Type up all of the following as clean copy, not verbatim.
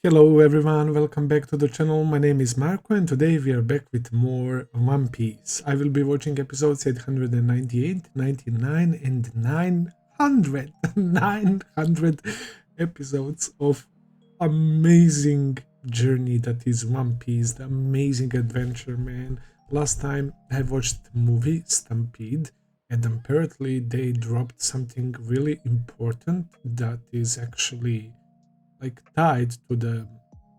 Hello everyone, welcome back to the channel. My name is Marco and today we are back with more One Piece. I will be watching episodes 898, 99 and 900. 900 episodes of amazing journey that is One Piece, the amazing adventure, man. Last time I watched the movie Stampede and apparently they dropped something really important that is actually like tied to the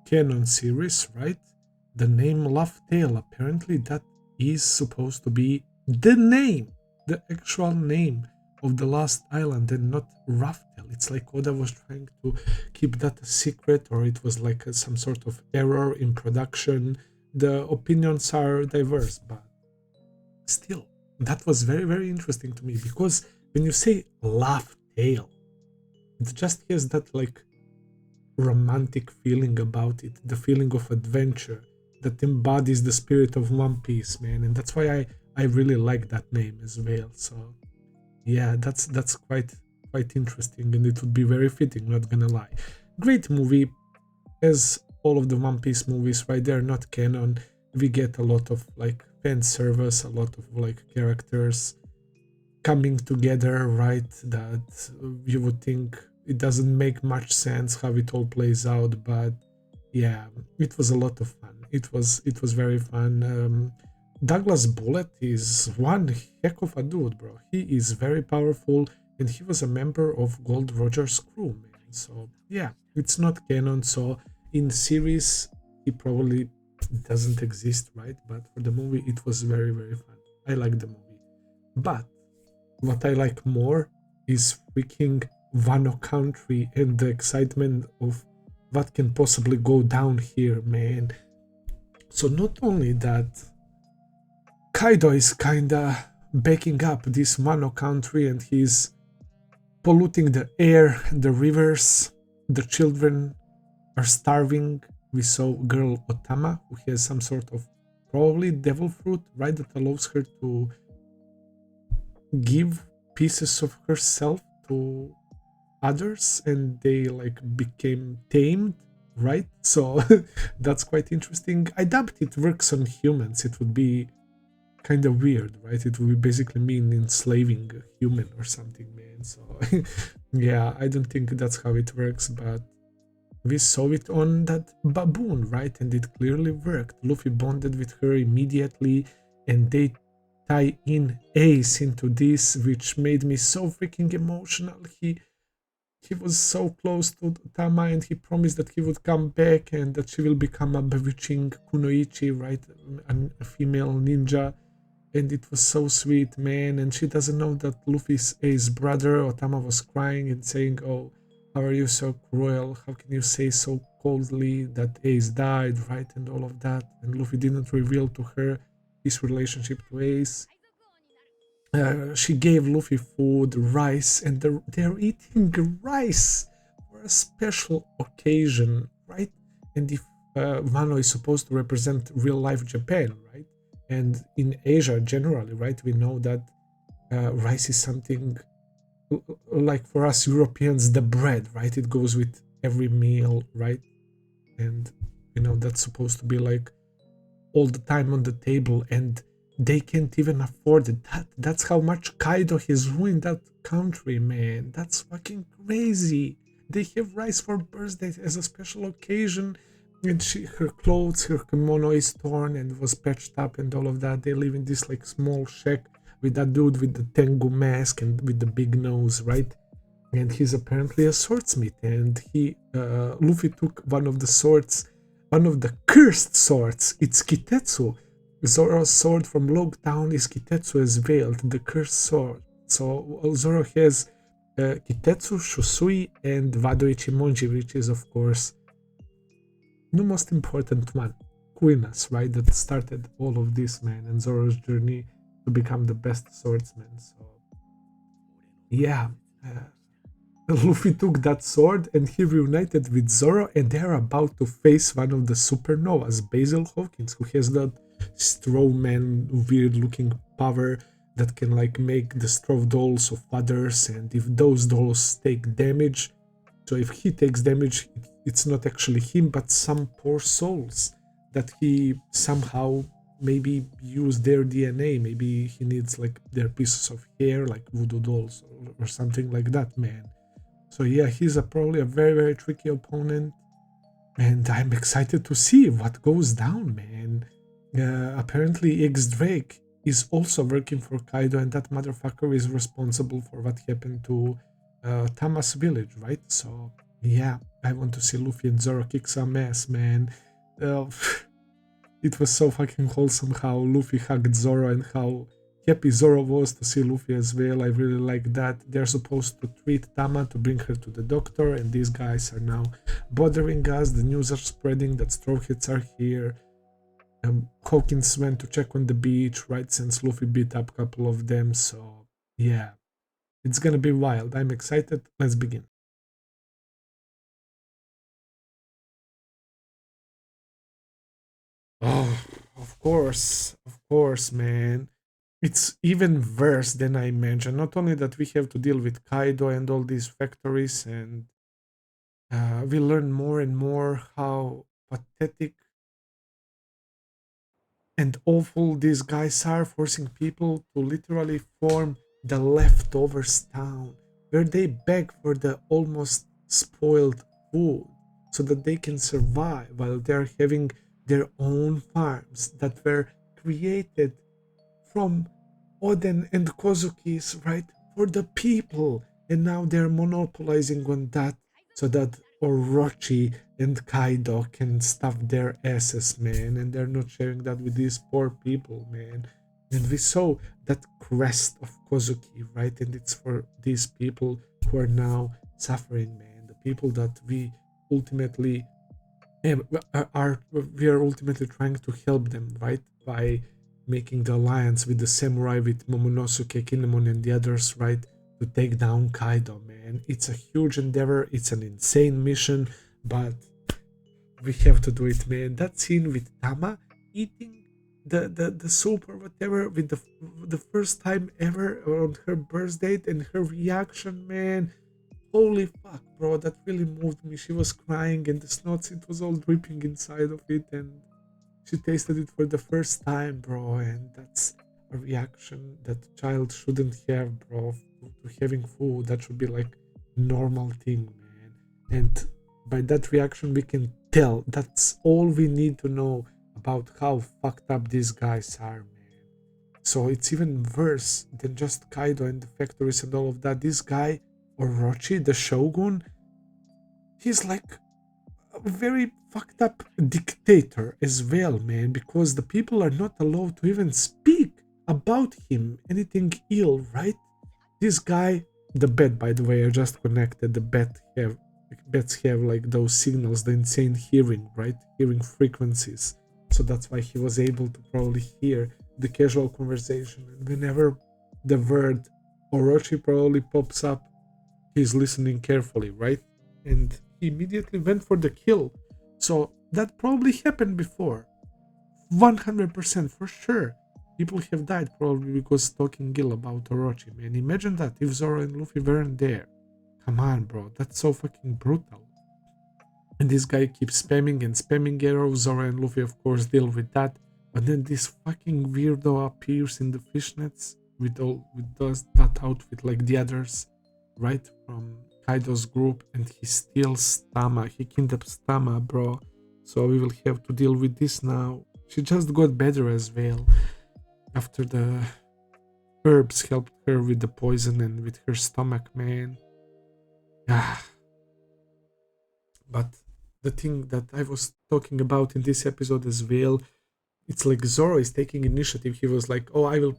canon series, right? The name Laugh Tale, apparently that is supposed to be the name, the actual name of the last island and not Rough Tale. It's like Oda was trying to keep that a secret, or it was like some sort of error in production. The opinions are diverse, but still, that was very, very interesting to me because when you say Laugh Tale, it just has that like romantic feeling about it, the feeling of adventure that embodies the spirit of One Piece, man. And that's why I really like that name as well. So yeah, that's quite interesting, and it would be very fitting, not gonna lie. Great movie, as all of the One Piece movies, right? They're not canon. We get a lot of like fan service, a lot of like characters coming together, right? That you would think it doesn't make much sense how it all plays out, but yeah, it was a lot of fun. It was very fun. Douglas Bullet is one heck of a dude, bro. He is very powerful, and he was a member of Gold Roger's crew, man. So yeah, it's not canon. So in series, he probably doesn't exist, right? But for the movie, it was very, very fun. I like the movie, but what I like more is freaking Wano country and the excitement of what can possibly go down here, man. So not only that, Kaido is kinda backing up this Wano country and he's polluting the air, the rivers, the children are starving. We saw girl Otama who has some sort of probably devil fruit, right, that allows her to give pieces of herself to others and they like became tamed, right? So that's quite interesting. I doubt it works on humans. It would be kind of weird, right? It would basically mean enslaving a human or something, man. So yeah, I don't think that's how it works, but we saw it on that baboon, right? And it clearly worked. Luffy bonded with her immediately and they tie in Ace into this, which made me so freaking emotional. He was so close to Tama and he promised that he would come back and that she will become a bewitching kunoichi, right? A female ninja. And it was so sweet, man. And she doesn't know that Luffy's Ace brother. Otama was crying and saying, "Oh, how are you so cruel? How can you say so coldly that Ace died," right? And all of that. And Luffy didn't reveal to her his relationship to Ace. She gave Luffy food, rice, and they're eating rice for a special occasion, right? And if Wano is supposed to represent real life Japan, right? And in Asia generally, right? We know that rice is something like for us Europeans, the bread, right? It goes with every meal, right? And that's supposed to be like all the time on the table, and they can't even afford it. That's how much Kaido has ruined that country, man. That's fucking crazy. They have rice for birthdays as a special occasion, and her clothes, her kimono is torn and was patched up and all of that. They live in this like small shack with that dude with the Tengu mask and with the big nose, right? And he's apparently a swordsmith, and Luffy took one of the swords, one of the cursed swords. It's Kitetsu. Zoro's sword from Log Town is Kitetsu as veiled, the cursed sword. So Zoro has Kitetsu, Shusui, and Wado Ichimonji, which is of course the most important one, Quinas, right? That started all of this, man, and Zoro's journey to become the best swordsman. So yeah. Luffy took that sword and he reunited with Zoro, and they're about to face one of the supernovas, Basil Hawkins, who has that straw man weird looking power that can like make the straw dolls of others, and if those dolls take damage, So if he takes damage, it's not actually him, but some poor souls that he somehow maybe use their DNA. Maybe he needs like their pieces of hair, like voodoo dolls or something like that, man. So yeah, he's probably a very, very tricky opponent. And I'm excited to see what goes down, man. Apparently, X Drake is also working for Kaido, and that motherfucker is responsible for what happened to Tama's village, right? So, yeah, I want to see Luffy and Zoro kick some ass, man. Uh, it was so fucking wholesome how Luffy hugged Zoro and how happy Zoro was to see Luffy as well. I really like that. They're supposed to treat Tama to bring her to the doctor, and these guys are now bothering us. The news are spreading that Straw Hats are here. Hawkins went to check on the beach, right, since Luffy beat up a couple of them. So, yeah, it's gonna be wild. I'm excited. Let's begin. Oh, of course, man. It's even worse than I imagined. Not only that we have to deal with Kaido and all these factories, and we learn more and more how pathetic and awful these guys are, forcing people to literally form the leftovers town, where they beg for the almost spoiled food so that they can survive while they're having their own farms that were created from Oden and Kozuki's, right, for the people. And now they're monopolizing on that so that Orochi and Kaido can stuff their asses, man. And they're not sharing that with these poor people, man. And we saw that crest of Kozuki, right? And it's for these people who are now suffering, man. The people that we ultimately we are ultimately trying to help them, right? By making the alliance with the samurai, with Momonosuke, Kinemon, and the others, right? To take down Kaido, man. It's a huge endeavor. It's an insane mission, but we have to do it, man. That scene with Tama eating the soup or whatever with the first time ever on her birthday and her reaction, man. Holy fuck, bro, that really moved me. She was crying and the snots, it was all dripping inside of it, and she tasted it for the first time, bro, and that's a reaction that a child shouldn't have, bro, to having food. That should be like normal thing, man. And by that reaction we can tell that's all we need to know about how fucked up these guys are, man. So it's even worse than just Kaido and the factories and all of that. This guy, Orochi, the Shogun, he's like a very fucked up dictator as well, man, because the people are not allowed to even speak about him anything ill, right? This guy, the bat, by the way, I just connected. The bats have like those signals, the insane hearing, right? Hearing frequencies. So that's why he was able to probably hear the casual conversation. And whenever the word Orochi probably pops up, he's listening carefully, right? And he immediately went for the kill. So that probably happened before. 100% for sure. People have died probably because talking ill about Orochi, man. Imagine that if Zoro and Luffy weren't there. Come on, bro. That's so fucking brutal. And this guy keeps spamming and spamming arrows. Zoro and Luffy, of course, deal with that. But then this fucking weirdo appears in the fishnets with that outfit like the others, right? From Kaido's group, and he steals Tama. He kidnaps Tama, bro. So we will have to deal with this now. She just got better as well after the herbs helped her with the poison and with her stomach, man. Ah. But the thing that I was talking about in this episode as well, it's like Zoro is taking initiative. He was like, "Oh, I will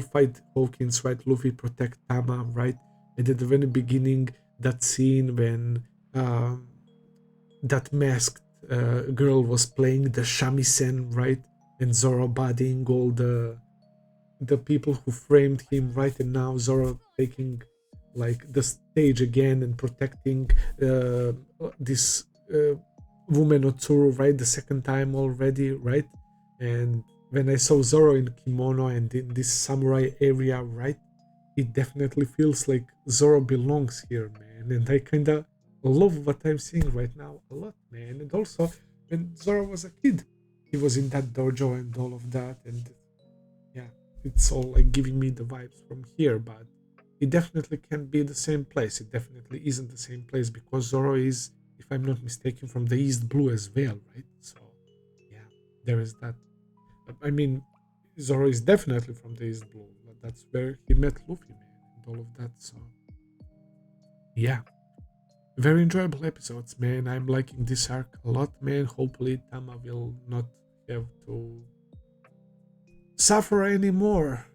fight Hawkins, right? Luffy protect Tama, right?" And at the very beginning, that scene when that masked girl was playing the shamisen, right? And Zoro bodying all the people who framed him, right? And now Zoro taking like the stage again and protecting this woman Otsuru, right? The second time already, right? And when I saw Zoro in kimono and in this samurai area, right? It definitely feels like Zoro belongs here, man. man, and I kinda love what I'm seeing right now a lot, man. And also, when Zoro was a kid, he was in that dojo and all of that, and yeah, it's all like giving me the vibes from here, but it definitely can't be the same place. It definitely isn't the same place because Zoro is, if I'm not mistaken, from the East Blue as well, right? So yeah, there is that. I mean, Zoro is definitely from the East Blue. That's where he met Luffy, man, and all of that. So yeah, very enjoyable episodes, man. I'm liking this arc a lot, man. Hopefully, Tama will not have to suffer anymore.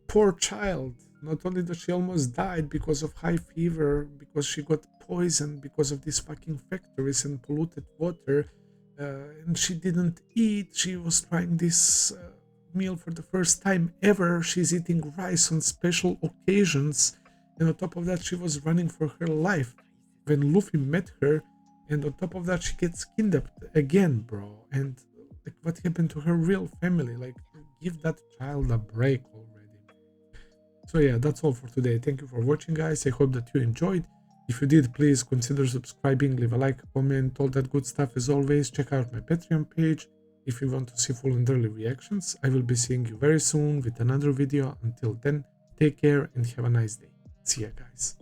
Poor child. Not only that she almost died because of high fever, because she got poisoned because of these fucking factories and polluted water, and she didn't eat. She was trying this meal for the first time ever. She's eating rice on special occasions, and on top of that, she was running for her life when Luffy met her, and on top of that, she gets kidnapped again, bro. And like, what happened to her real family? Like, give that child a break already. So yeah, that's all for today. Thank you for watching, guys. I hope that you enjoyed. If you did, please consider subscribing, leave a like, comment, all that good stuff. As always, check out my Patreon page if you want to see full and early reactions. I will be seeing you very soon with another video. Until then, take care and have a nice day. See ya, guys.